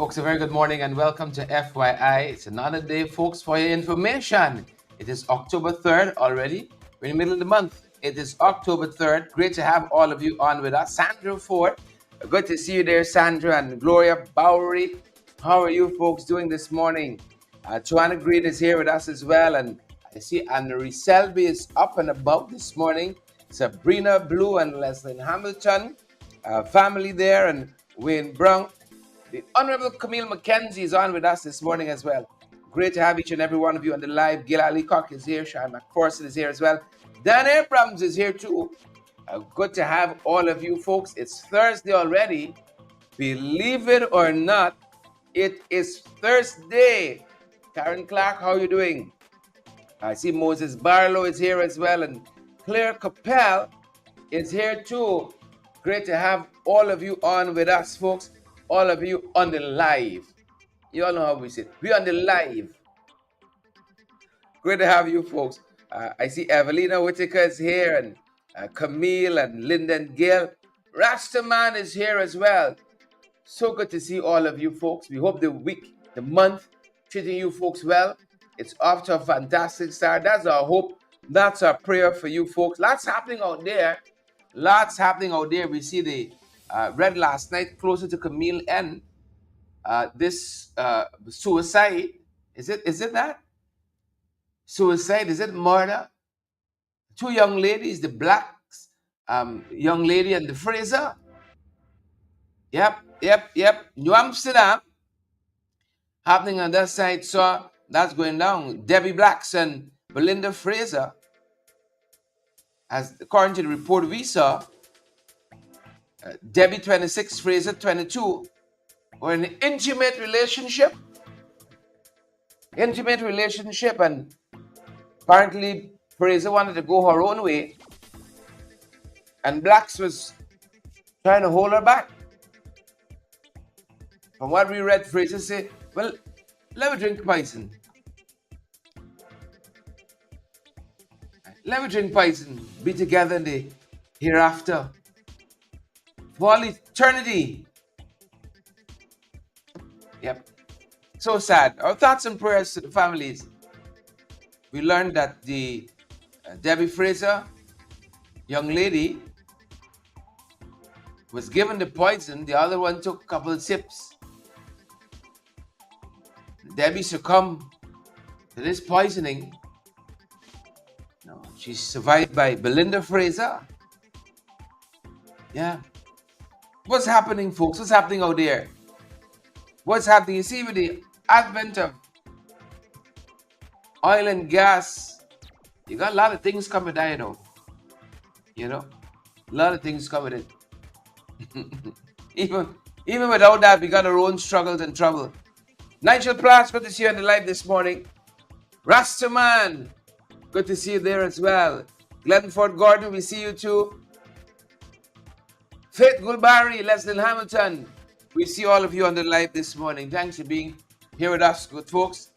Folks, a very good morning and welcome to FYI. It's another day, folks, for your information. It is October 3rd already. We're in the middle of the month. It is October 3rd. Great to have all of you on with us. Sandra Ford, good to see you there, Sandra, and Gloria Bowery. How are you folks doing this morning? Joanna Green is here with us as well. And I see Anne-Marie Selby is up and about this morning. Sabrina Blue and Leslie Hamilton, family there, and Wayne Brown. The Honorable Camille McKenzie is on with us this morning as well. Great to have each and every one of you on the live. Gil Leacock is here. Sean McPherson is here as well. Dan Abrams is here too. Good to have all of you folks. It's Thursday already. Believe it or not, it is Thursday. Karen Clark, how are you doing? I see Moses Barlow is here as well. And Claire Capel is here too. Great to have all of you on with us, folks. All of you on the live. You all know how we say it. We're on the live. Great to have you folks. I see Evelina Whitaker is here, and Camille and Lyndon Gill. Rastaman is here as well. So good to see all of you folks. We hope the week, the month, treating you folks well. It's off to a fantastic start. That's our hope. That's our prayer for you folks. Lots happening out there. Lots happening out there. We see the read last night closer to Camille N. This suicide. Is it that? Suicide? Is it murder? Two young ladies, the blacks, young lady and the Fraser. Yep. New Amsterdam happening on that side. So that's going down. Debbie Blacks and Belinda Fraser, as according to the report we saw, Debbie 26, Fraser 22, were in an intimate relationship. And apparently Fraser wanted to go her own way, and Blacks was trying to hold her back. From what we read, Fraser said, well, let me drink poison. Let me drink poison. Be together in the hereafter. For all eternity. Yep. So sad. Our thoughts and prayers to the families. We learned that the Debbie Fraser, young lady, was given the poison. The other one took a couple of sips. Debbie succumbed to this poisoning. No, she's survived by Belinda Fraser. Yeah. What's happening, folks? What's happening out there? What's happening? You see, with the advent of oil and gas, you got a lot of things coming down, you know. A lot of things coming in. even without that, we got our own struggles and trouble. Nigel Platts, good to see you on the live this morning. Rastaman, good to see you there as well. Glenford Gordon, we see you too. Faith Gulbari, Leslie Hamilton, we see all of you on the live this morning. Thanks for being here with us, good folks.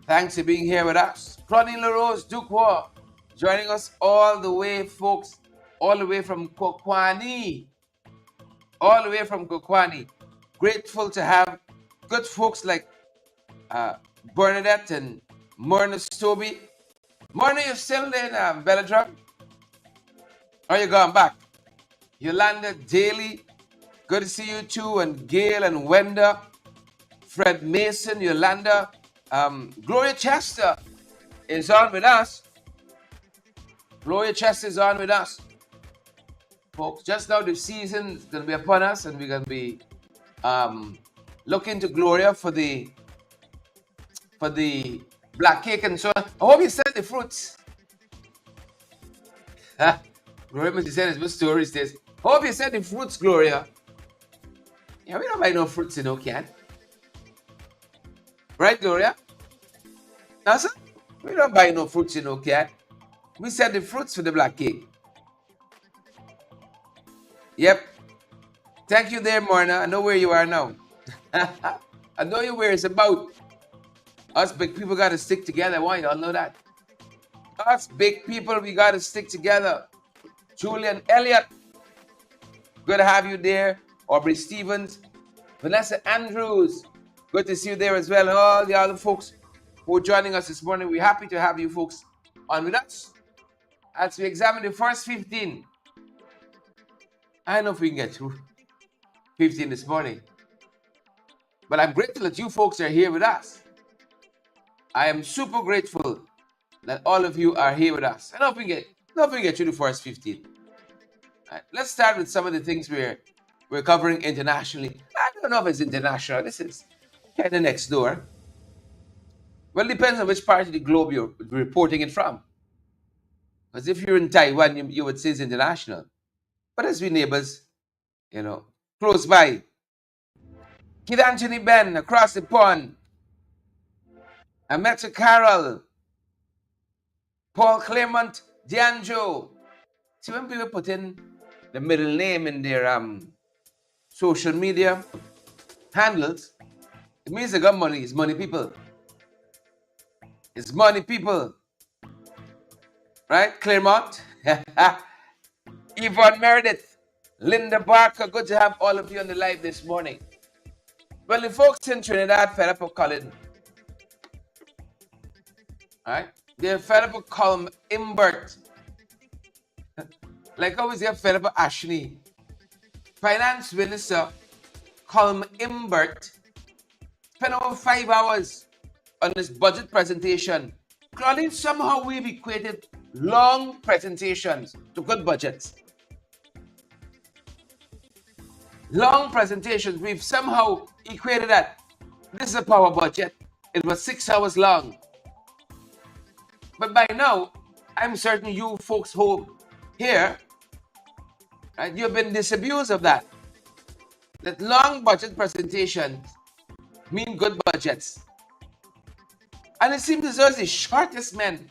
Thanks for being here with us. Claudine LaRose, Duke War, joining us all the way, folks, all the way from Kokwani. All the way from Kokwani. Grateful to have good folks like Bernadette and Myrna Stoby. Myrna, you're still in Belladrum? Or you going back? Yolanda Daly, good to see you too, and Gail and Wenda, Fred Mason, Yolanda, Gloria Chester is on with us. Gloria Chester is on with us. Folks, just now the season is going to be upon us, and we're going to be looking to Gloria for the black cake and so on. I hope you sent the fruits. Gloria must be sending his stories this. Hope you sent the fruits, Gloria. Yeah, we don't buy no fruits in no can. Right, Gloria? No, sir? We don't buy no fruits in no can. We send the fruits for the black cake. Yep. Thank you there, Morna. I know where you are now. I know you where it's about. Us big people got to stick together. I want you all know that. Us big people, we got to stick together. Julian Elliott, good to have you there. Aubrey Stevens, Vanessa Andrews, good to see you there as well. All the other folks who are joining us this morning, we're happy to have you folks on with us as we examine the first 15. I don't know if we can get through 15 this morning, but I'm grateful that you folks are here with us. I am super grateful that all of you are here with us. And don't forget through the first 15. Right, let's start with some of the things we're covering internationally. I don't know if it's international. This is kind of next door. Well, it depends on which part of the globe you're reporting it from. Because if you're in Taiwan, you would say it's international. But as we neighbors, close by. Kid Anthony Ben across the pond. Ametsa Carroll. Paul Clement Dianjo. See, when people put in the middle name in their social media handles, it means they got money. It's money people. It's money people. Right? Claremont. Yvonne Meredith. Linda Barker. Good to have all of you on the live this morning. Well, the folks in Trinidad fed up with Colin. Alright? They're fed up with Colin Imbert. Like always, they're fed up with Ashley. Finance Minister Colin Imbert spent over 5 hours on this budget presentation. Claudine, somehow we've equated long presentations to good budgets. Long presentations, we've somehow equated that. This is a power budget. It was 6 hours long. But by now, I'm certain you folks who here, right, you've been disabused of that. That long budget presentations mean good budgets. And it seems as though the shortest men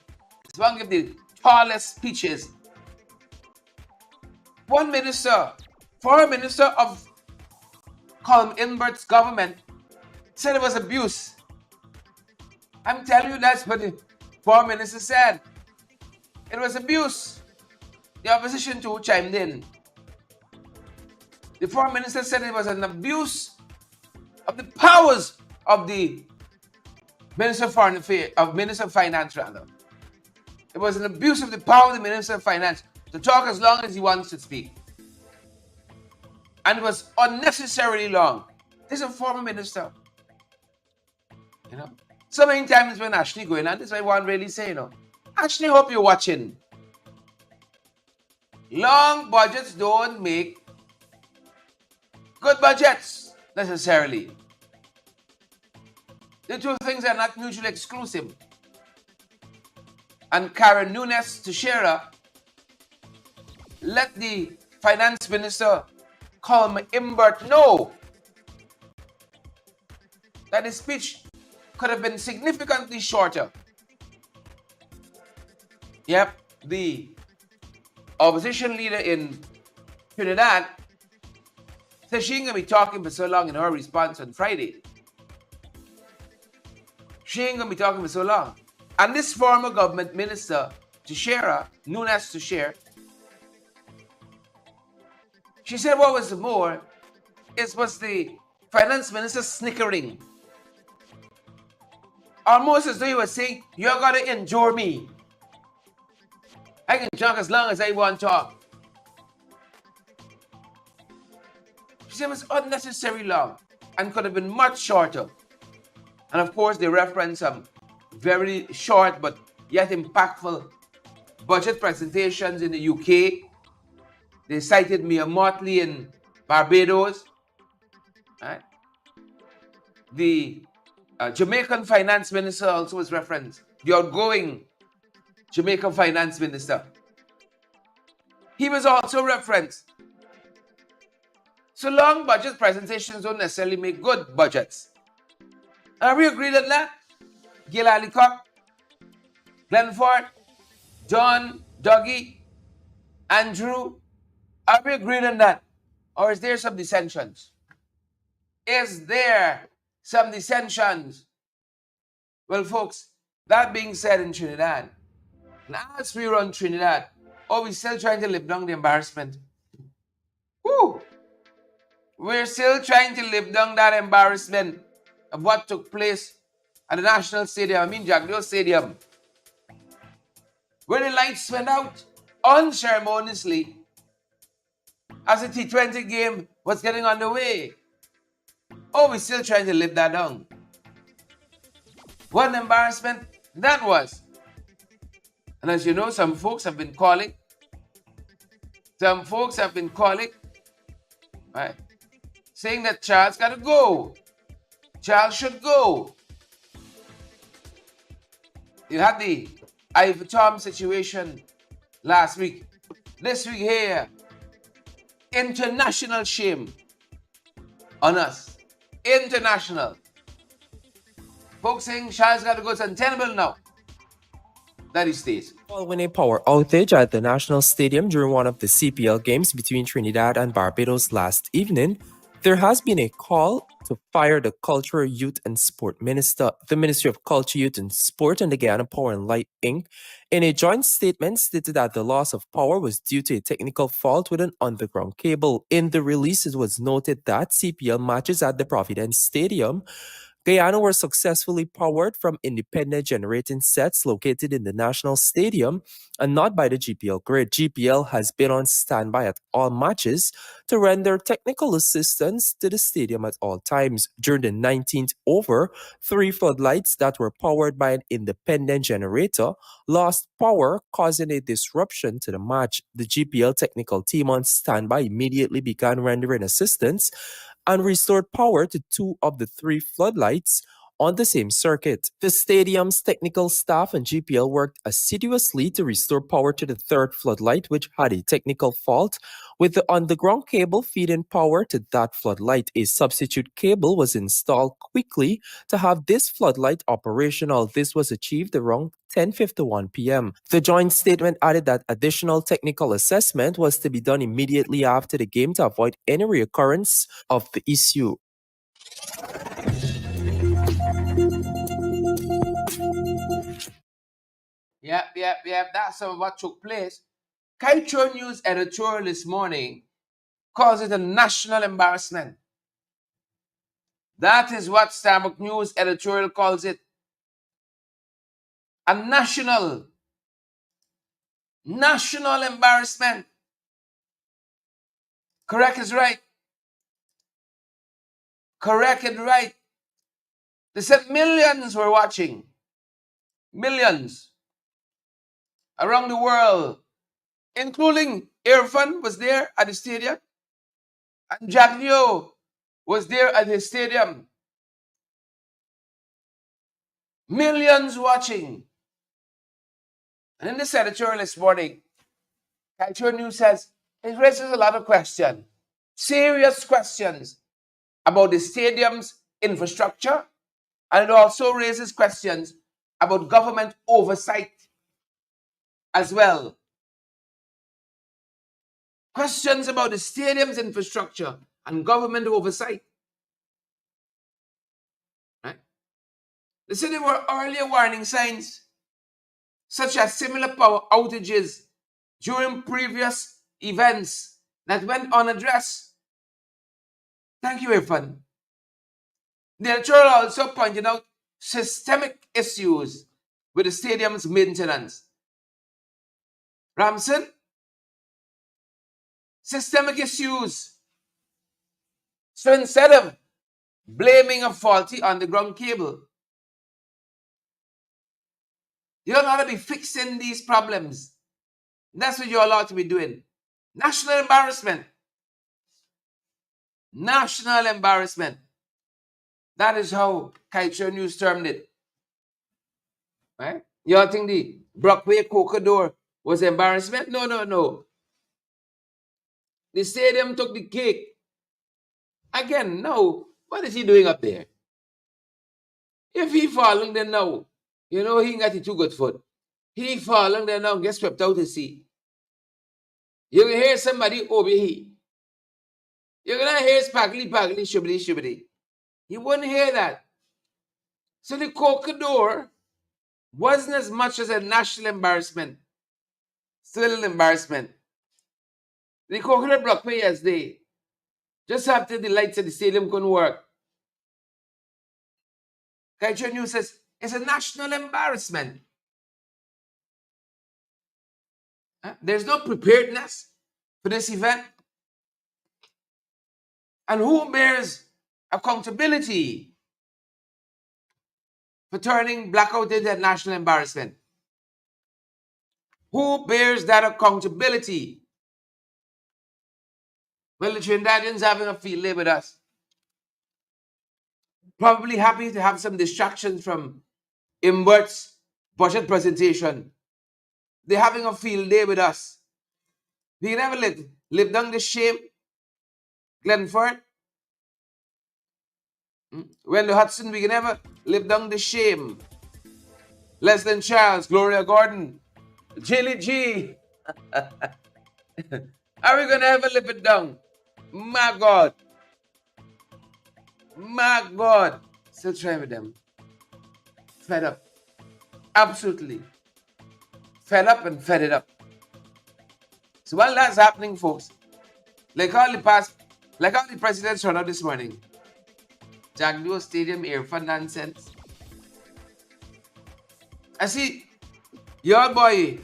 is one of the tallest speeches. One minister, foreign minister of Colin Imbert's government, said it was abuse. I'm telling you, that's what the foreign minister said. It was abuse. The opposition too chimed in. The foreign minister said it was an abuse of the powers of the Minister of Foreign Affairs, of Minister of Finance rather. It was an abuse of the power of the Minister of Finance to talk as long as he wants to speak. And it was unnecessarily long. This is a former minister. So many times when Ashley going on, this is what I want to really say, Ashley, hope you're watching. Long budgets don't make good budgets, necessarily. The two things are not mutually exclusive. And Karen Nunes Teixeira let the finance minister, Colin Imbert, know that his speech could have been significantly shorter. Yep, the opposition leader in Trinidad says she ain't going to be talking for so long in her response on Friday. She ain't going to be talking for so long. And this former government minister, Teixeira, Nunes Teixeira, she said what was more, it was the finance minister snickering. Almost as though he was saying, you're going to endure me. I can talk as long as I want to talk. She said it was unnecessarily long and could have been much shorter. And of course, they reference some very short but yet impactful budget presentations in the UK. They cited Mia Motley in Barbados. Right? The Jamaican finance minister also was referenced. The outgoing Jamaican finance minister. He was also referenced. So long budget presentations don't necessarily make good budgets. Are we agreed on that? Gil Alicock, Glenn Ford, John, Dougie, Andrew, are we agreed on that? Or is there some dissensions? Is there some dissensions? Well, folks, that being said in Trinidad, and as we run Trinidad, we're still trying to live down the embarrassment. Woo! We're still trying to live down that embarrassment of what took place at the National Stadium, I mean Jagnio Stadium, where the lights went out unceremoniously as the T20 game was getting underway. Oh, we're still trying to live that down. What an embarrassment that was. And as you know, some folks have been calling, right, saying that Charles got to go. Charles should go. You had the Ivy Tom situation last week. This week here, international shame on us. International. Folks saying Charles got to go. It's untenable now that he stays. Following a power outage at the National Stadium during one of the CPL games between Trinidad and Barbados last evening, there has been a call to fire the Culture, Youth and Sport Minister. The Ministry of Culture, Youth and Sport and the Guyana Power and Light Inc. in a joint statement stated that the loss of power was due to a technical fault with an underground cable. In the release, it was noted that CPL matches at the Providence Stadium Guyana were successfully powered from independent generating sets located in the National Stadium and not by the GPL grid. GPL has been on standby at all matches to render technical assistance to the stadium at all times. During the 19th over, 3 floodlights that were powered by an independent generator lost power, causing a disruption to the match. The GPL technical team on standby immediately began rendering assistance and restored power to 2 of the 3 floodlights on the same circuit. The stadium's technical staff and GPL worked assiduously to restore power to the 3rd floodlight, which had a technical fault with the underground cable feeding power to that floodlight. A substitute cable was installed quickly to have this floodlight operational. This was achieved around 10:51 p.m. The joint statement added that additional technical assessment was to be done immediately after the game to avoid any reoccurrence of the issue. Yep. That's some of what took place. Culture News editorial this morning calls it a national embarrassment. That is what Starbuck News editorial calls it. A national embarrassment. Correct is right. Correct and right. They said millions were watching. Millions. Around the world. Including Irfan was there at the stadium. And Jaglio was there at the stadium. Millions watching. And in this editorial this morning, Culture News says it raises a lot of questions, serious questions about the stadium's infrastructure, and it also raises questions about government oversight as well. Questions about the stadium's infrastructure and government oversight. Right? They said there were earlier warning signs, such as similar power outages during previous events that went unaddressed. Thank you, Irfan. The editorial also pointed out systemic issues with the stadium's maintenance. Ramson, systemic issues. So instead of blaming a faulty underground cable, you don't ought to be fixing these problems. That's what you're allowed to be doing. National embarrassment. National embarrassment. That is how Culture News termed it. Right? You all think the Brockway Cocador was embarrassment? No. The stadium took the cake. Again, no. What is he doing up there? If he falling, then no. You know, he ain't got the too good foot. He falling, then now get swept out to sea. You can hear somebody over here. You're gonna hear spaggly, shibbity. You wouldn't hear that. So the Cocador wasn't as much as a national embarrassment. Still an embarrassment. The Cocador Brockway as they Just after the lights at the stadium couldn't work, Kaicho News says it's a national embarrassment. There's no preparedness for this event. And who bears accountability for turning blackout into a national embarrassment? Who bears that accountability? Well, the Trinidadians having a field day with us. Probably happy to have some distractions from Imbert's budget presentation. They're having a field day with us. We never live down the shame, Glenford. When the Hudson, we can never live down the shame. Leslie Charles, Gloria Gordon, Jilly G. Are we going to ever live it down? My God. My God. Still trying with them. Fed up. Absolutely. Fed up and fed it up. So while that's happening, folks, like all the presidents run out this morning, Jaguar Stadium earphone nonsense. I see your boy,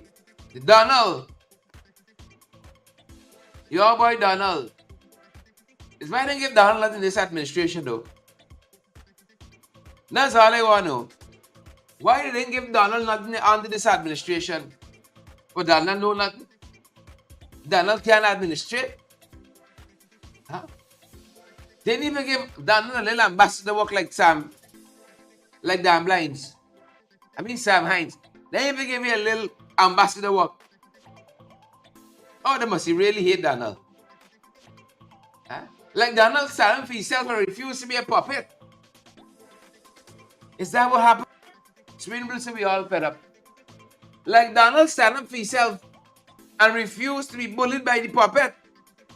Donald. Your boy Donald. It's why they give Donald nothing in this administration though. That's all I want to know. Why did they give Donald nothing under this administration? But Donald know nothing. Donald can't administrate. Huh? They didn't even give Donald a little ambassador work like Dan Blinds. I mean Sam Hines. They didn't even give me a little ambassador work. Oh, they must really hate Donald. Huh? Like Donald standing for himself and refused to be a puppet. Is that what happened? Swinburne said we all fed up. Like Donald standing for himself and refused to be bullied by the puppet,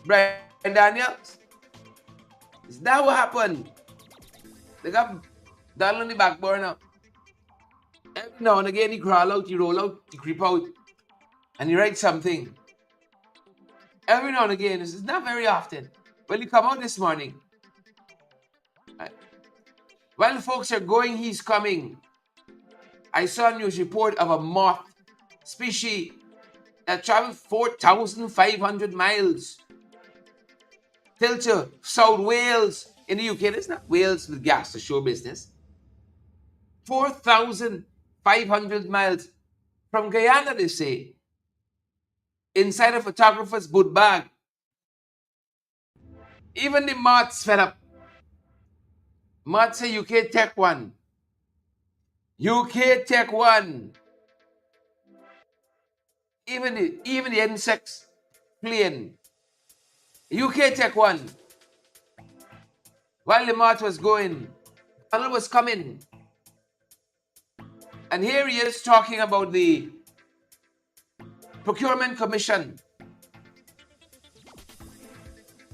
Brian Daniels. Is that what happened? They got Donald on the back burner. Every now and again he crawl out, he roll out, he creep out, and he writes something. Every now and again, this is not very often. Well, he come out this morning. Right. While the folks are going, he's coming. I saw a news report of a moth species that traveled 4,500 miles till to South Wales in the UK. It's not Wales with gas to show business. 4,500 miles from Guyana, they say, inside a photographer's boot bag. Even the moths fed up. Moths say UK take one. UK take one. Even the insects plane. UK take one. While the moth was going, Donald was coming. And here he is talking about the Procurement Commission.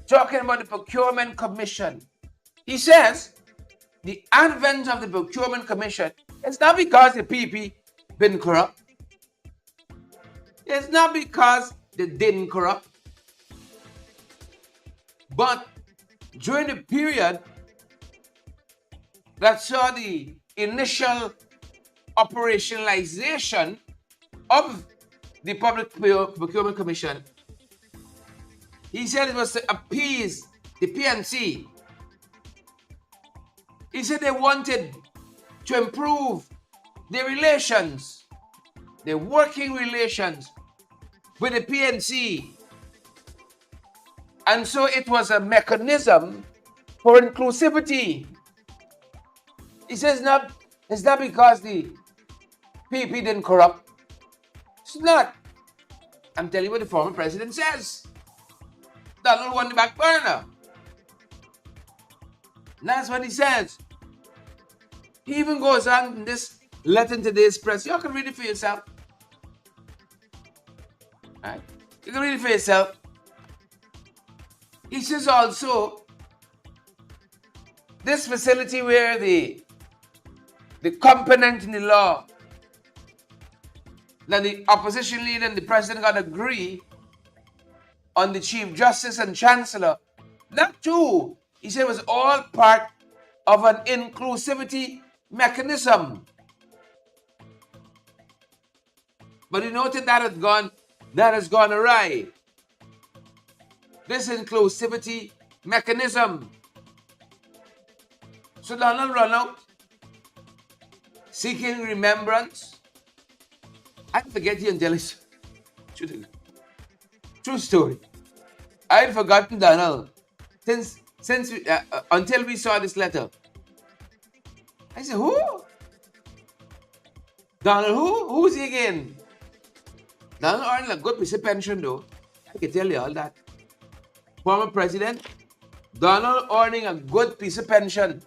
Talking about the Procurement Commission. He says the advent of the Procurement Commission is not because the PP been corrupt. It's not because they didn't corrupt. But during the period that saw the initial operationalization of the Public Procurement Commission, he said it was to appease the PNC. He said they wanted to improve their relations, their working relations with the PNC. And so it was a mechanism for inclusivity. He says it's not because the PP didn't corrupt. It's not. I'm telling you what the former president says. Donald won the back burner. And that's what he says. He even goes on in this letter in today's press. You can read it for yourself. Right? You can read it for yourself. He says also, this facility where the component in the law that the opposition leader and the president got to agree on the Chief Justice and Chancellor, Not true. He said it was all part of an inclusivity mechanism. But he noted that has gone awry. This inclusivity mechanism. So Donald run out seeking remembrance. I forget he until it's true story. I had forgotten Donald since until we saw this letter. I said, who? Donald who? Who's he again? Donald earned a good piece of pension though. I can tell you all that. Former president, Donald earning a good piece of pension.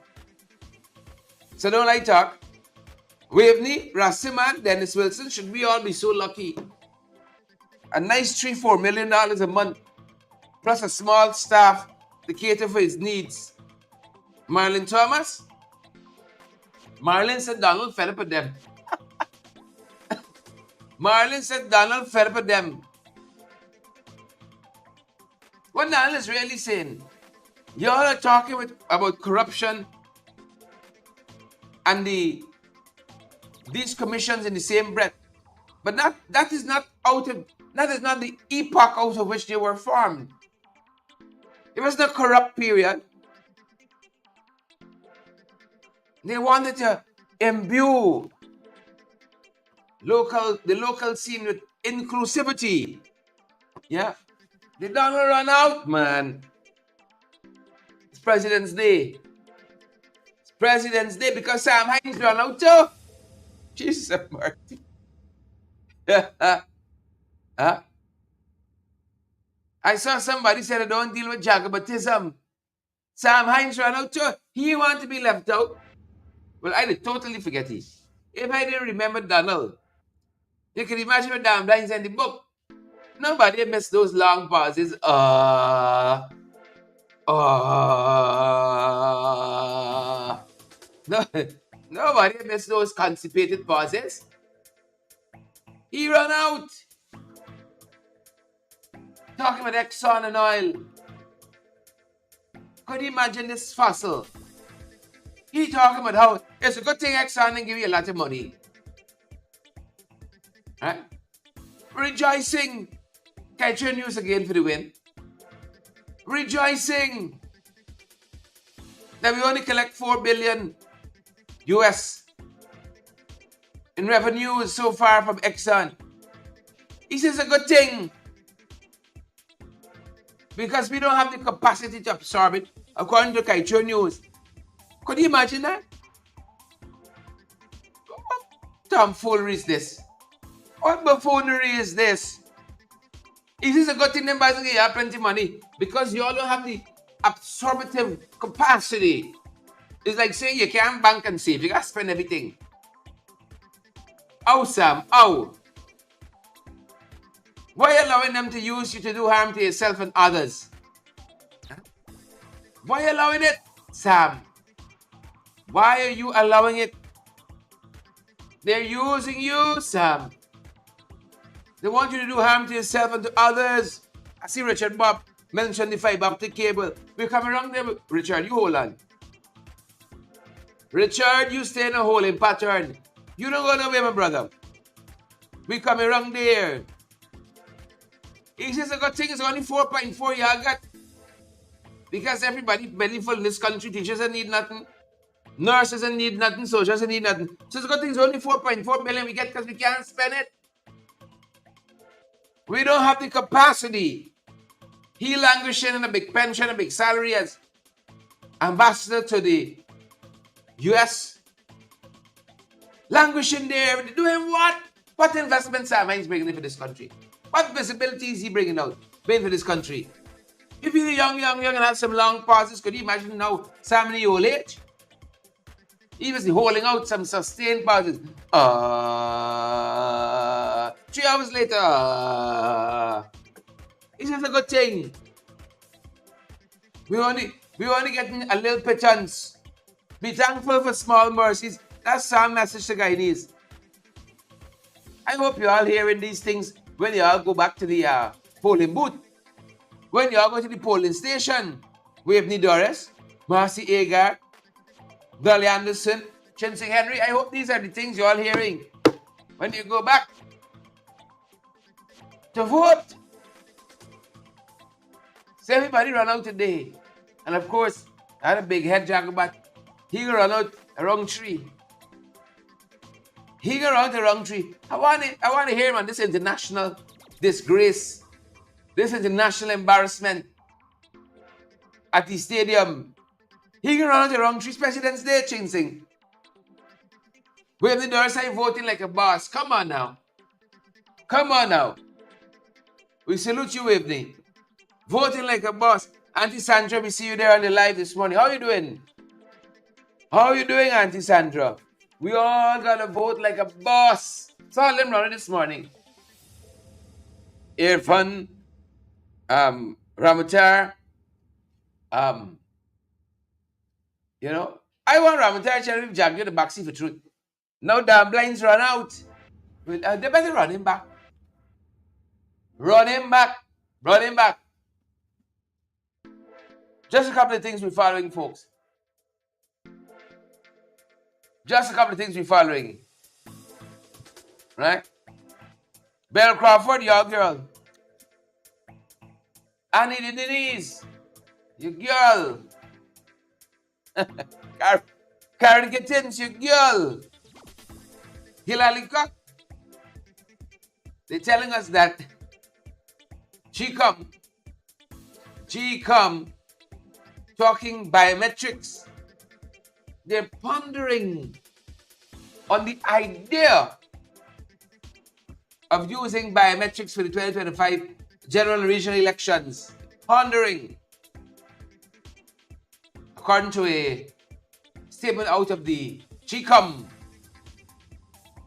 So don't like talk. Waveney, Rassiman, Dennis Wilson, should we all be so lucky? A nice $3-4 million a month, plus a small staff to cater for his needs. Marlon Thomas? Marlon said Donald fed up with them. Marlon said Donald fed up with them. What Donald is really saying, y'all are talking about corruption and these commissions in the same breath. But that is not the epoch out of which they were formed. It was the corrupt period. They wanted to imbue the local scene with inclusivity. Yeah. They don't run out, man. It's President's Day. It's President's Day because Sam Hines ran out too. Jesus mercy. Huh? I saw somebody said I don't deal with Jacobitism. Sam Hines ran out too. He want to be left out. Well, I did totally forget it. If I didn't remember Donald, you can imagine what damn lines in the book. Nobody missed those long pauses. No, nobody missed those constipated pauses. He ran out. Talking about Exxon and oil. Could you imagine this fossil? He talking about how it's a good thing Exxon didn't give you a lot of money. Right? Rejoicing. Catch your news again for the win. Rejoicing that we only collect $4 billion US in revenues so far from Exxon. He says a good thing because we don't have the capacity to absorb it, according to Kaicho News. Could you imagine that? What tomfoolery is this? What buffoonery is this? It is a good thing them guys have plenty of money because you all don't have the absorptive capacity. It's like saying you can't bank and save. You got to spend everything. Oh, Sam. Oh. Why are you allowing them to use you to do harm to yourself and others? Why are you allowing it, Sam? Why are you allowing it? They're using you, Sam. They want you to do harm to yourself and to others. I see Richard Bob mention the fiber optic cable. We're coming around there. Richard, you hold on. Richard, you stay in a holding pattern. You don't go nowhere, my brother. We coming around there. He says a good thing is only 4.4 you got. Because everybody belly full in this country. Teachers don't need nothing. Nurses don't need nothing. Soldiers don't need nothing. So it's a good thing is only 4.4 billion we get because we can't spend it. We don't have the capacity. He languishing in a big pension, a big salary as ambassador to the US. Languishing there. Doing what? What investments Sam Hines bringing in for this country? What visibility is he bringing for this country? If you're young and have some long pauses, could you imagine now Sam in the old age? He was holding out some sustained pauses. 3 hours later. It's just a good thing. We only getting a little pittance. Be thankful for small mercies. That's Sam's message to Guyanese. I hope you all hearing these things when you all go back to the polling booth. When you all go to the polling station. Waveney Doris, Marcy Agar, Dolly Anderson, Chinsing Henry. I hope these are the things you're all hearing when you go back to vote. So everybody run out today. And of course, I had a big head Jacobat. He gonna run out a wrong tree. He gonna run out a wrong tree. I want to hear him on this international disgrace, this international embarrassment at the stadium. He gonna run out the wrong tree. President's Day, Chinsing. We have the Dorsai voting like a boss. Come on now. Come on now. We salute you, Waveney. Voting like a boss. Auntie Sandra, we see you there on the live this morning. How are you doing? How are you doing, Auntie Sandra? We all gotta vote like a boss. Saw them running this morning. Irfan, Ramatar, you know, I want Ramatar to jump in the backseat for truth. Now damn blinds run out. They better run him back. Run him back. Run him back. Just a couple of things we're following, folks. Just a couple of things we're following. Right? Belle Crawford, your girl. Annie Denise, your girl. Karen Gittins, your girl. Hilary Cook. They're telling us that she come talking biometrics. They're pondering on the idea of using biometrics for the 2025 general and regional elections. Pondering. According to a statement out of the GCOM,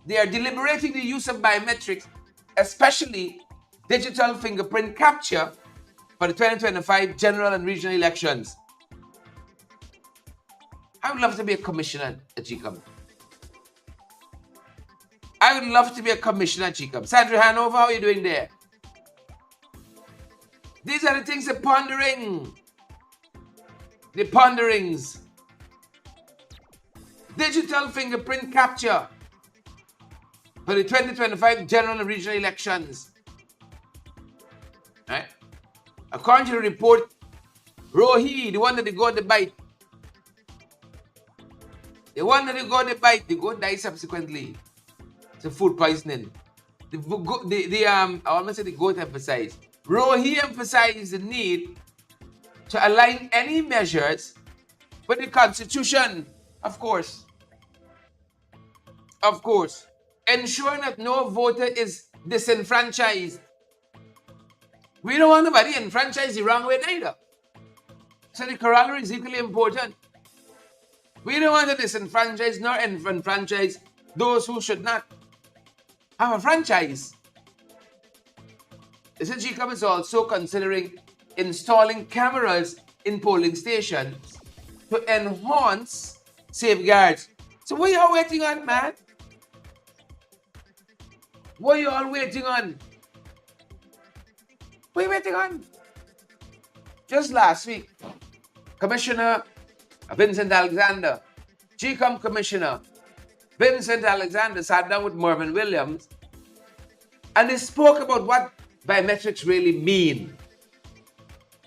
they are deliberating the use of biometrics, especially digital fingerprint capture, for the 2025 general and regional elections. I would love to be a commissioner at GCOM. I would love to be a commissioner at GCOM. Sandra Hanover, how are you doing there? These are the things they're pondering. The ponderings. Digital fingerprint capture for the 2025 general and regional elections. Right? According to the report, Rohi, the one that they got the bite. The one that they got the bite, they go die subsequently. It's a food poisoning. I want to say the goat emphasized. Rohi emphasized the need to align any measures with the Constitution, of course. Of course. Ensuring that no voter is disenfranchised. We don't want nobody enfranchised the wrong way neither. So the corollary is equally important. We don't want to disenfranchise nor enfranchise those who should not have a franchise. The GCOM is also considering installing cameras in polling stations to enhance safeguards. So what are you all waiting on, man? What are you all waiting on? What are you waiting on? Just last week, Commissioner Vincent Alexander, GCOM Commissioner Vincent Alexander sat down with Mervyn Williams and they spoke about what biometrics really mean.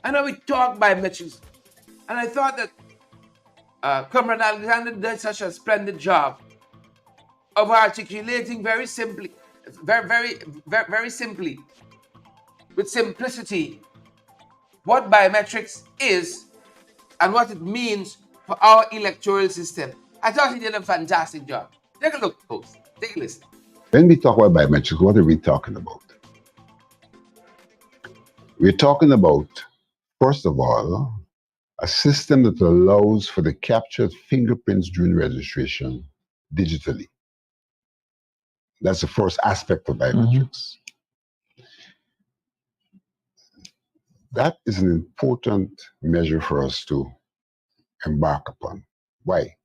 I know we talk biometrics, and I thought that Comrade Alexander did such a splendid job of articulating very simply, very simply, with simplicity, what biometrics is and what it means for our electoral system. I thought he did a fantastic job. Take a look, folks. Take a listen. When we talk about biometrics, what are we talking about? We're talking about, first of all, a system that allows for the capture of fingerprints during registration digitally. That's the first aspect of biometrics. That is an important measure for us to embark upon. Why?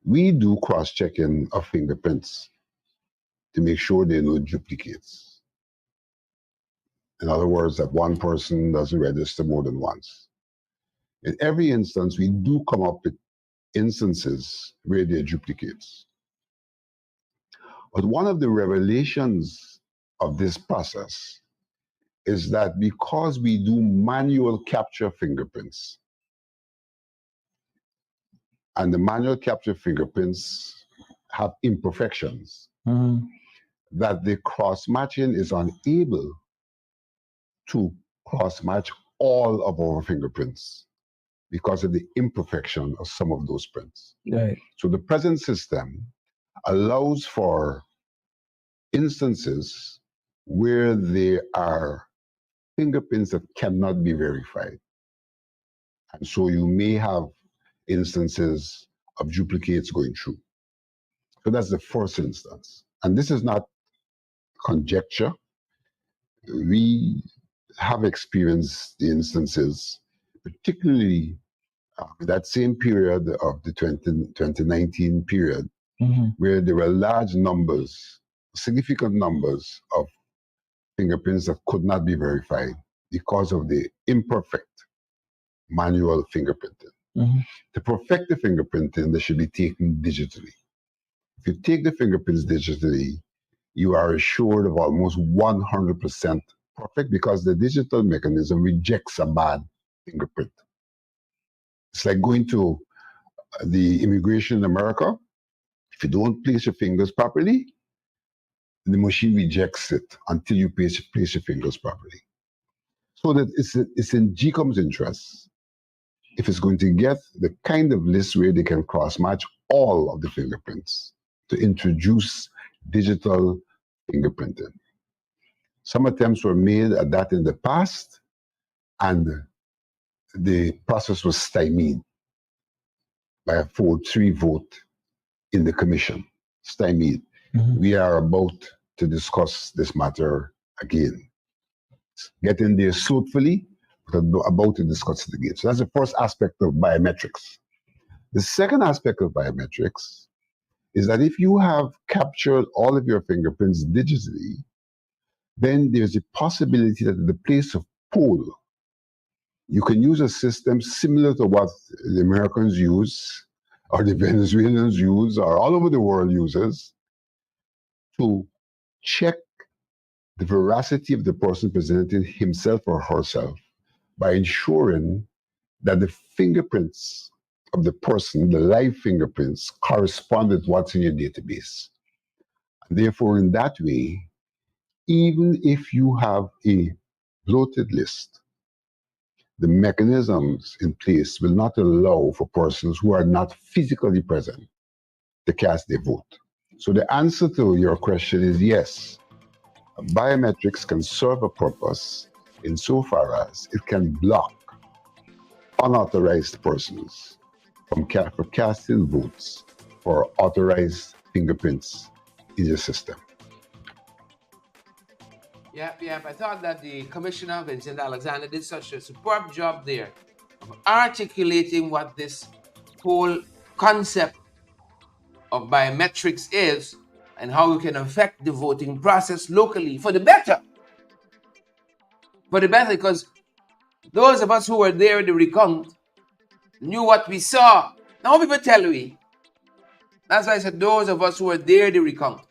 We do cross-checking of fingerprints to make sure there are no duplicates. In other words, that one person doesn't register more than once. In every instance, we do come up with instances where there are duplicates. But one of the revelations of this process is that because we do manual capture fingerprints, and the manual capture fingerprints have imperfections, that the cross-matching is unable to cross-match all of our fingerprints because of the imperfection of some of those prints. Right. So the present system allows for instances where there are fingerprints that cannot be verified. And so you may have instances of duplicates going through. So that's the first instance. And this is not conjecture. We have experienced the instances, particularly that same period of the 2019 period, where there were large numbers, significant numbers of fingerprints that could not be verified because of the imperfect manual fingerprinting. To perfect the fingerprinting, they should be taken digitally. If you take the fingerprints digitally, you are assured of almost 100% perfect because the digital mechanism rejects a bad fingerprint. It's like going to the immigration in America. If you don't place your fingers properly, the machine rejects it until you place your fingers properly. So that it's in GCOM's interest, if it's going to get the kind of list where they can cross-match all of the fingerprints, to introduce digital fingerprinting. Some attempts were made at that in the past, and the process was stymied by a 4-3 vote in the commission. Stymied. We are about to discuss this matter again. Get in there suitfully, but about to discuss it again. So that's the first aspect of biometrics. The second aspect of biometrics is that if you have captured all of your fingerprints digitally, then there's a possibility that in the place of poll, you can use a system similar to what the Americans use, or the Venezuelans use, or all over the world uses, to check the veracity of the person presenting himself or herself by ensuring that the fingerprints of the person, the live fingerprints, correspond with what's in your database. And therefore, in that way, even if you have a bloated list, the mechanisms in place will not allow for persons who are not physically present to cast their vote. So the answer to your question is yes. Biometrics can serve a purpose insofar as it can block unauthorized persons from casting votes for authorized fingerprints in the system. Yeah. I thought that the Commissioner, Vincent Alexander, did such a superb job there of articulating what this whole concept of biometrics is and how it can affect the voting process locally for the better. For the better, because those of us who were there in the recount knew what we saw. Now people tell we. That's why I said those of us who were there in the recount.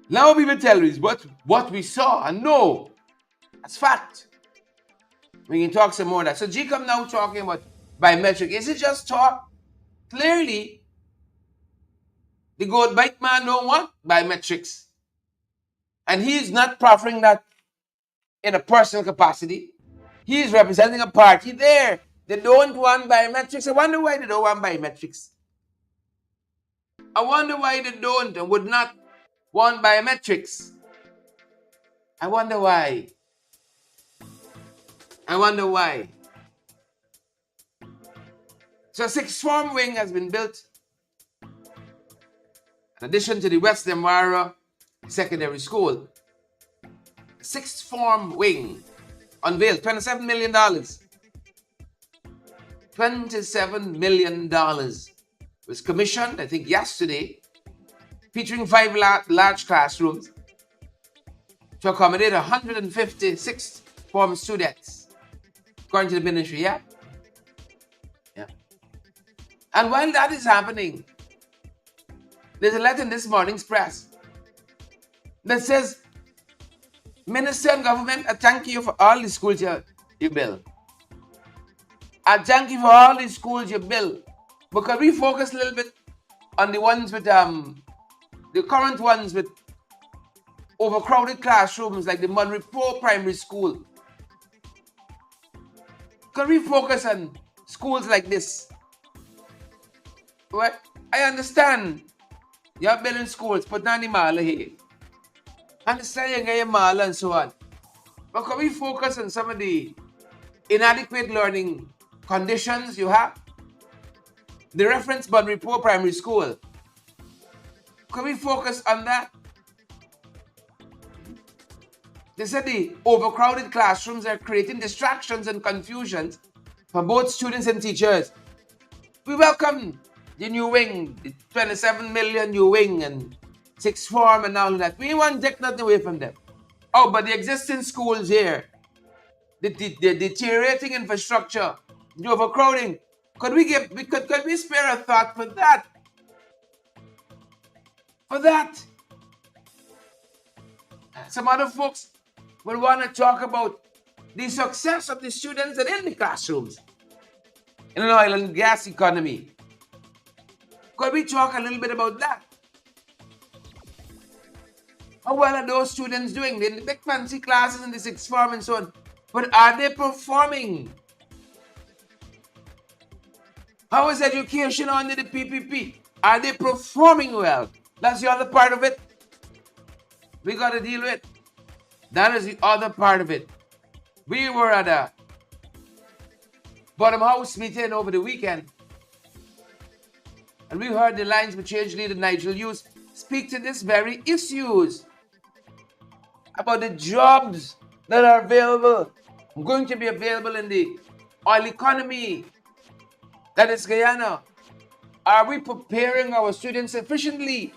Now people tell us what we saw, and no, that's fact. We can talk some more of that. So GCOM now talking about biometric. Is it just talk? Clearly, the gold bite man don't want biometrics. And he's not proffering that in a personal capacity. He's representing a party there. They don't want biometrics. I wonder why they don't want biometrics. I wonder why they don't and would not want biometrics. I wonder why. So a sixth form wing has been built in addition to the West Demwara Secondary School. A sixth form wing unveiled, $27 million. $27 million was commissioned, I think, yesterday, featuring 5 large classrooms to accommodate 156 form students. according to the ministry. Yeah. Yeah. And while that is happening, there's a letter in this morning's press that says, Minister and government, I thank you for all the schools you build. I thank you for all the schools you build. But could we focus a little bit on the ones with the current ones with overcrowded classrooms, like the Monrepo Primary School? Could we focus on schools like this? Well, I understand you're building schools, but not the mala here. I understand you're mala and so on. But could we focus on some of the inadequate learning conditions you have? The reference Monrepo Primary School. Could we focus on that? They said the overcrowded classrooms are creating distractions and confusions for both students and teachers. We welcome the new wing, the 27 million new wing and sixth form and all of that. We want to take nothing away from them. Oh, but the existing schools here, the deteriorating infrastructure, the overcrowding, could we spare a thought for that? For that. Some other folks will want to talk about the success of the students that are in the classrooms in an oil and gas economy. Could we talk a little bit about that? How well are those students doing? They're in the big fancy classes in the sixth form and so on. But are they performing? How is education under the PPP? Are they performing well? That's the other part of it we got to deal with. That is the other part of it. We were at a bottom house meeting over the weekend, and we heard the Lines for Change leader Nigel Hughes speak to this very issues about the jobs that are available, going to be available in the oil economy that is Guyana. Are we preparing our students sufficiently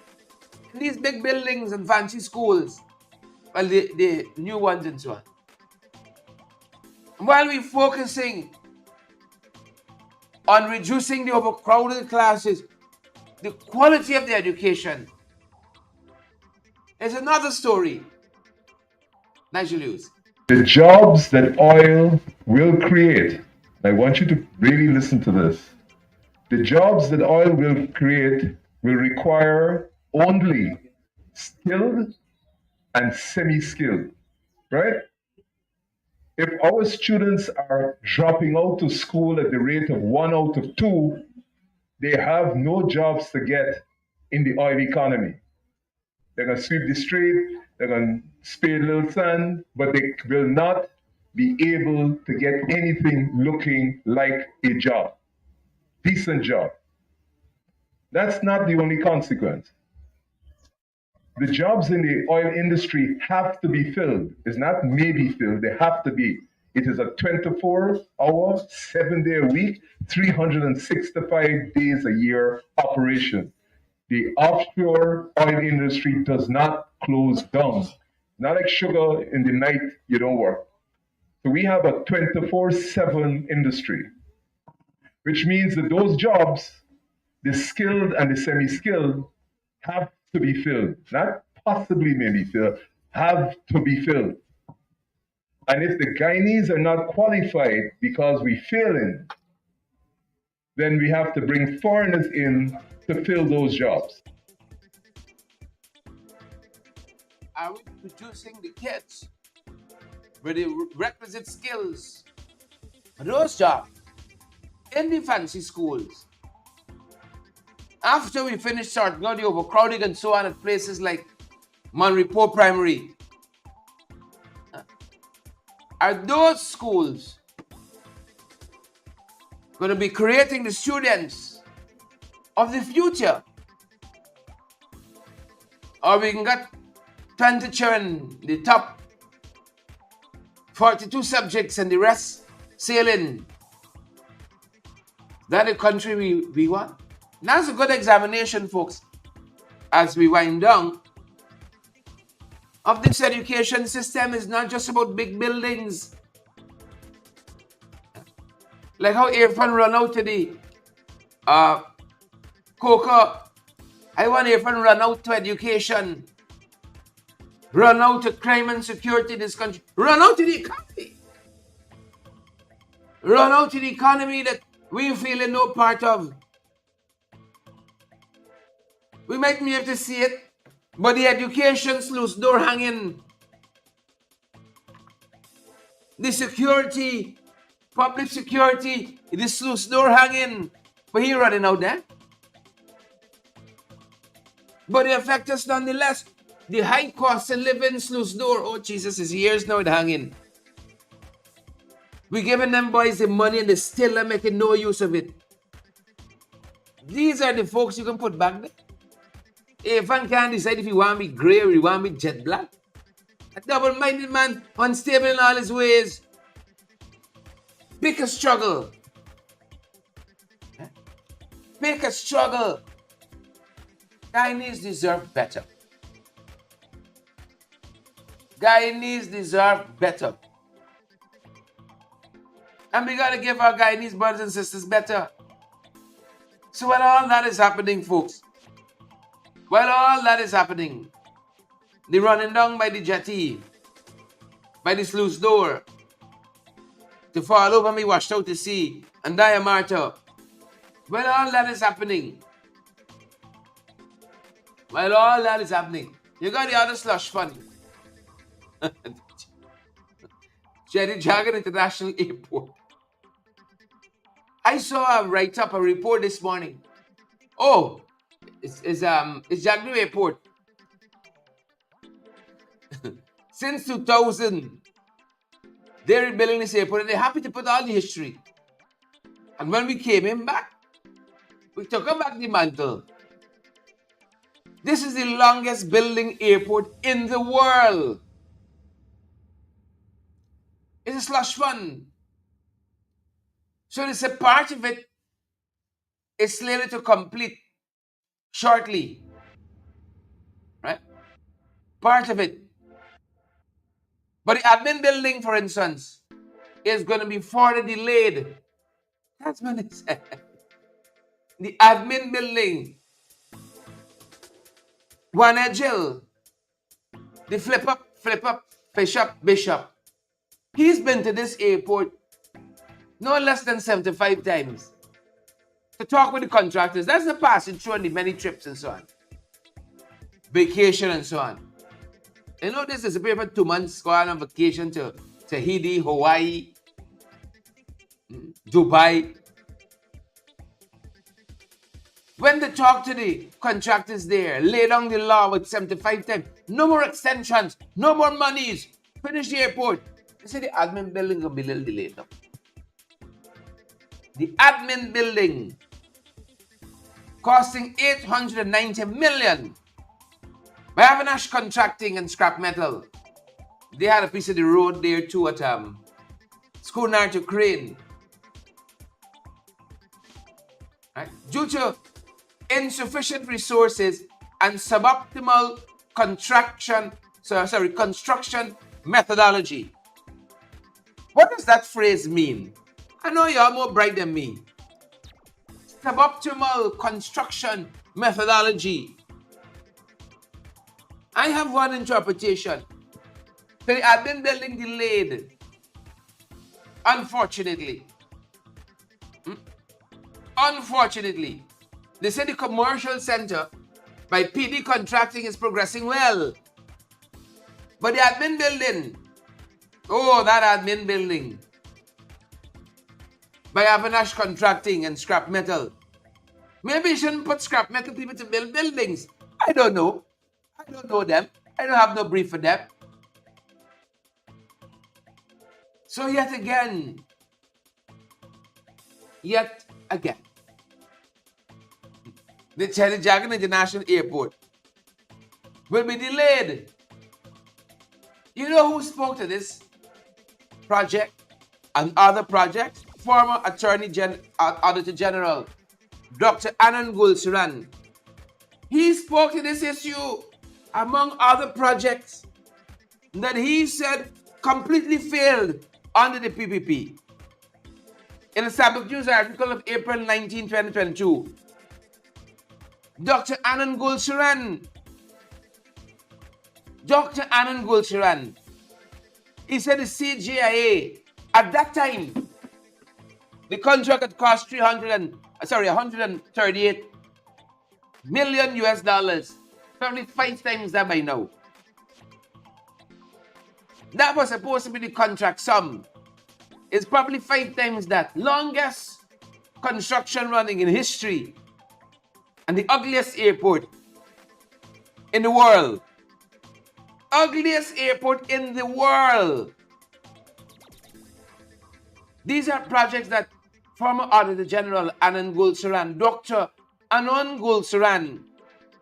in these big buildings and fancy schools? Well, the new ones and so on. While we're focusing on reducing the overcrowded classes, the quality of the education is another story. Nigel Hughes. The jobs that oil will create, I want you to really listen to this. The jobs that oil will create will require only skilled and semi-skilled, right? If our students are dropping out of school at the rate of 1 out of 2, they have no jobs to get in the oil economy. They're going to sweep the street, they're going to spade a little sand, but they will not be able to get anything looking like a job, decent job. That's not the only consequence. The jobs in the oil industry have to be filled. It's not maybe filled, they have to be. It is a 24-hour, 7-day a week, 365 days a year operation. The offshore oil industry does not close down. Not like sugar in the night, you don't work. So we have a 24/7 industry, which means that those jobs, the skilled and the semi-skilled, have to be filled. Not possibly maybe filled, have to be filled. And if the Guyanese are not qualified because we failing, then we have to bring foreigners in to fill those jobs. Are we producing the kids with the requisite skills for those jobs in the fancy schools? After we finish sorting out the overcrowding and so on at places like Monrepo Primary, are those schools going to be creating the students of the future? Or we can get 20 children, the top 42 subjects and the rest sailing. That the country we want? That's a good examination, folks, as we wind down, of this education system. Is not just about big buildings Like how Irfan run out to the Coca. I want Irfan run out to education. Run out to crime and security in this country. Run out to the economy. Run out to the economy that we feel in no part of. We might be able to see it, but the education sluice door hanging. The security, public security, the sluice door hanging. But he running out there. But it affects us nonetheless. The high cost of living sluice door. Oh, Jesus, is years now it hanging. We giving them boys the money and they still are making no use of it. These are the folks you can put back there. If one can't decide if he want me grey or he want me jet black. A double-minded man, unstable in all his ways. Pick a struggle. Pick a struggle. Guyanese deserve better. Guyanese deserve better. And we gotta give our Guyanese brothers and sisters better. So while all that is happening, folks, while all that is happening, the running down by the jetty, by the sluice door, to fall over me washed out to sea and die a martyr. While all that is happening, you got the other slush fund. Jerry Jagan International Airport. I saw a write-up, a report this morning. Oh, it's Jagnu Airport. Since 2000, they're rebuilding this airport and they're happy to put all the history. And when we came in back, we took back the mantle. This is the longest building airport in the world. It's a slush fund. So it's a part of it is slated to complete shortly. Right? Part of it. But the admin building, for instance, is going to be further delayed. That's what it said. The admin building. One Jill. The flip up, Bishop. He's been to this airport no less than 75 times to talk with the contractors. That's the passing through on the many trips and so on. Vacation and so on. You know, this is a paper 2 months going on vacation to Tahiti, Hawaii, Dubai. When they talk to the contractors there, lay down the law with 75 times, no more extensions, no more monies, finish the airport. They say the admin building will be a little delayed now. The admin building costing $890 million. By Avanash Contracting and Scrap Metal, they had a piece of the road there too at Schooner to Crane. Right? Due to insufficient resources and suboptimal construction methodology. What does that phrase mean? I know you're more bright than me. Suboptimal construction methodology. I have one interpretation. The admin building delayed. Unfortunately. Unfortunately. They say the commercial center by PD Contracting is progressing well. But the admin building, oh, that admin building by Avanash Contracting and Scrap Metal. Maybe you shouldn't put scrap metal people to build buildings. I don't know. I don't know them. I don't have no brief for them. So yet again, the Cherry Jagan International Airport will be delayed. You know who spoke to this project and other projects? Former Auditor General, Dr. Anand Gulsaran. He spoke to this issue among other projects that he said completely failed under the PPP. In a Sabbath News article of April 19, 2022, Dr. Anand Gulsharan, he said the CGIA, at that time, the contract had cost 138 million US dollars. Probably 5 times that by now. That was supposed to be the contract sum. It's probably 5 times that. Longest construction running in history. And the ugliest airport in the world. Ugliest airport in the world. These are projects that former Auditor General Anand Gulsharan, Dr. Anand Gulsharan,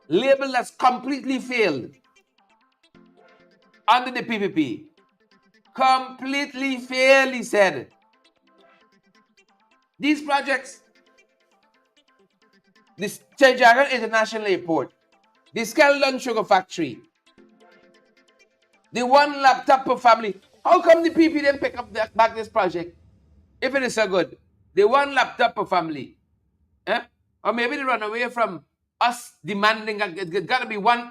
labeled as completely failed under the PPP. Completely failed, he said. These projects, this Chejagan International Airport, the Skeldon Sugar Factory, the one laptop per family. How come the PP didn't pick up back this project if it is so good? The one laptop per family. Or maybe they run away from us demanding it's got to be one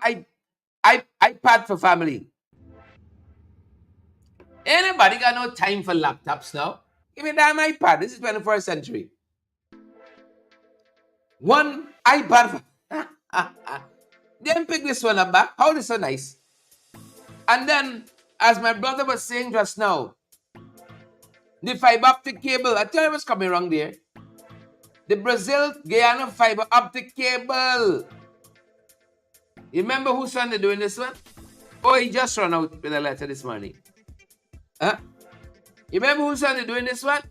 iPad for family. Anybody got no time for laptops now? Give me a damn iPad. This is 21st century. One iPad. Then pick this one up back. How is this so nice? And then, as my brother was saying just now, the fiber optic cable, I tell you what's coming wrong there. The Brazil-Guyana fiber optic cable. You remember whose son they're doing this one? Oh, he just ran out with a letter this morning. Huh? You remember whose son they're doing this one?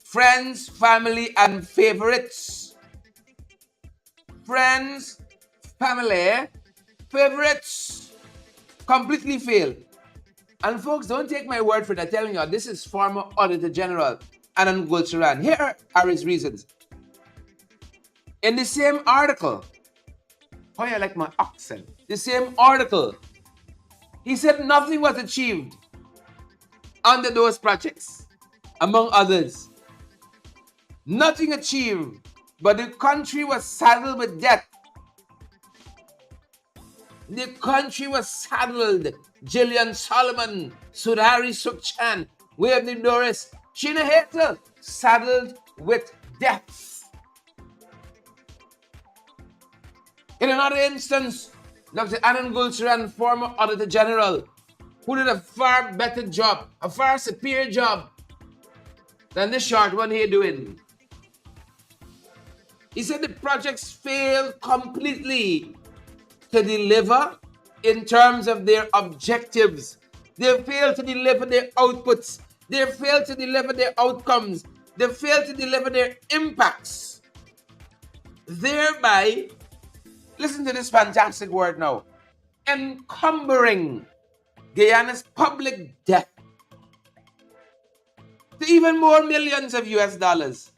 Friends, family, and favorites. Friends, family, favorites. Completely failed. And folks, don't take my word for it. I'm telling you, this is former Auditor General Anand Gulsharan. Here are his reasons. In the same article, oh, I like my accent. The same article, he said nothing was achieved under those projects, among others. Nothing achieved, but the country was saddled with debt. The country was saddled. Gillian Solomon, Sudhari Sukhchan, Waveney Norris, Sheena Hatel, saddled with debts. In another instance, Dr. Anand Gulsharan, former Auditor General, who did a far better job, a far superior job than this short one here doing. He said the projects failed completely to deliver in terms of their objectives. They failed to deliver their outputs. They failed to deliver their outcomes. They failed to deliver their impacts. Thereby, listen to this fantastic word now, encumbering Guyana's public debt to even more millions of US dollars.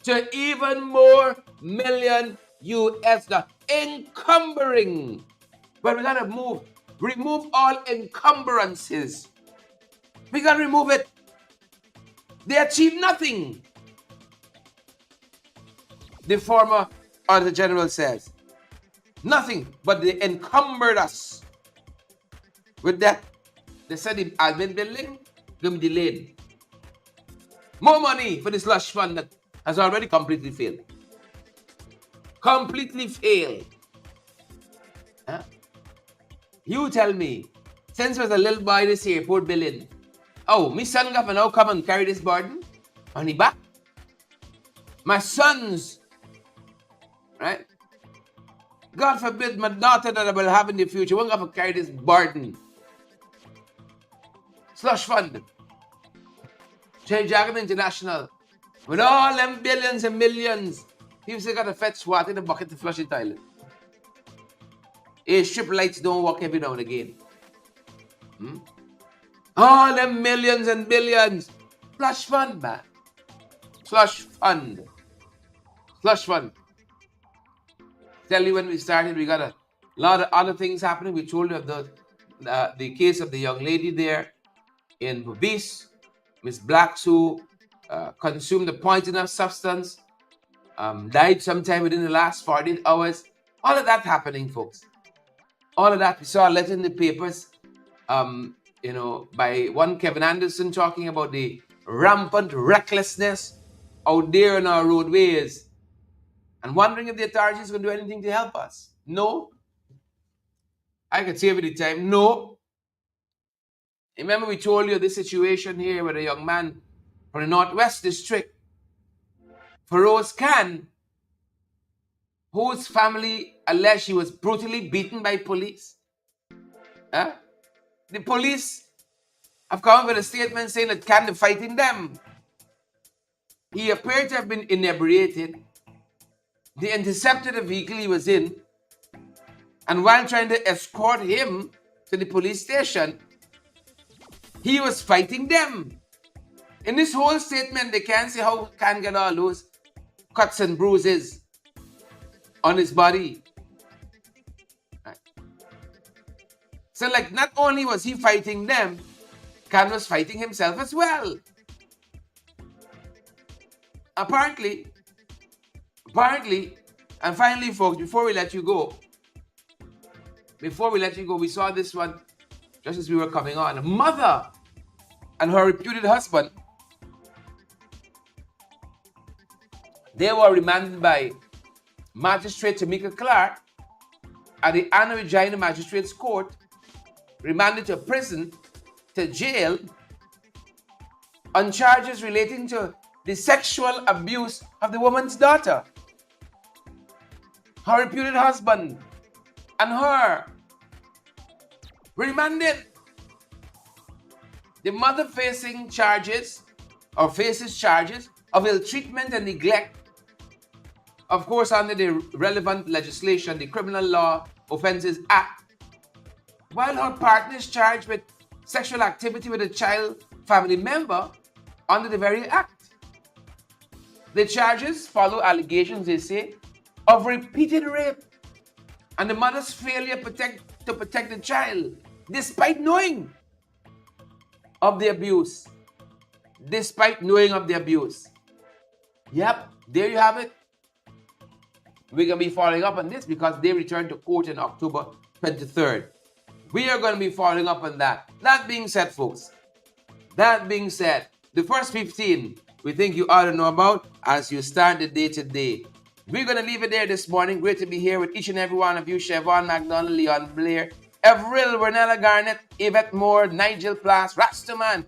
To even more million US dollars. Encumbering. But we gotta remove all encumbrances. We gotta remove it. They achieved nothing. The former Auditor General says, nothing, but they encumbered us with that. They said the admin building will be delayed. More money for the slush fund that has already completely failed. Completely failed. Huh? You tell me, since was a little boy this airport building, oh, my son got to now come and carry this burden on his back. My sons, right? God forbid my daughter that I will have in the future won't have to carry this burden. Slush fund. Chejagan International. With all them billions and millions, people still got to fetch water in the bucket to flush the toilet. Strip lights don't work every now and again. All them millions and billions. Slush fund, man. Slush fund. Slush fund. Tell you when we started, we got a lot of other things happening. We told you of the case of the young lady there in Bubis, Miss Blacks, who consumed a poisonous substance, died sometime within the last 48 hours. All of that happening, folks. All of that. We saw a letter in the papers, by one Kevin Anderson talking about the rampant recklessness out there on our roadways and wondering if the authorities will do anything to help us. No. I could say every time, no. Remember we told you this situation here with a young man from the Northwest District, Feroz Khan, whose family alleged he was brutally beaten by police. The police have come up with a statement saying that Khan is fighting them. He appeared to have been inebriated. They intercepted the vehicle he was in, and while trying to escort him to the police station, he was fighting them. In this whole statement, they can't say how Khan get all those cuts and bruises on his body. Right. So, like, not only was he fighting them, Khan was fighting himself as well. Apparently, and finally, folks, before we let you go, we saw this one just as we were coming on. A mother and her reputed husband, they were remanded by Magistrate Tamika Clark at the Anna Regina Magistrates Court, remanded to prison, to jail, on charges relating to the sexual abuse of the woman's daughter. Her reputed husband and her remanded. The mother faces charges of ill treatment and neglect, of course, under the relevant legislation, the Criminal Law Offences Act, while her partner is charged with sexual activity with a child family member under the very act. The charges follow allegations, they say, of repeated rape and the mother's failure to protect the child, despite knowing of the abuse. Yep, there you have it. We're going to be following up on this because they returned to court on October 23rd. We are going to be following up on that. That being said, folks, the first 15 we think you ought to know about as you start the day today. We're going to leave it there this morning. Great to be here with each and every one of you. Siobhan McDonald, Leon Blair, Avril, Renella Garnett, Yvette Moore, Nigel Plass, Rastaman,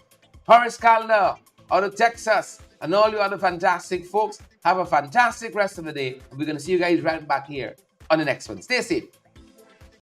Horace Calder out of Texas, and all you other fantastic folks. Have a fantastic rest of the day. We're going to see you guys right back here on the next one. Stay safe.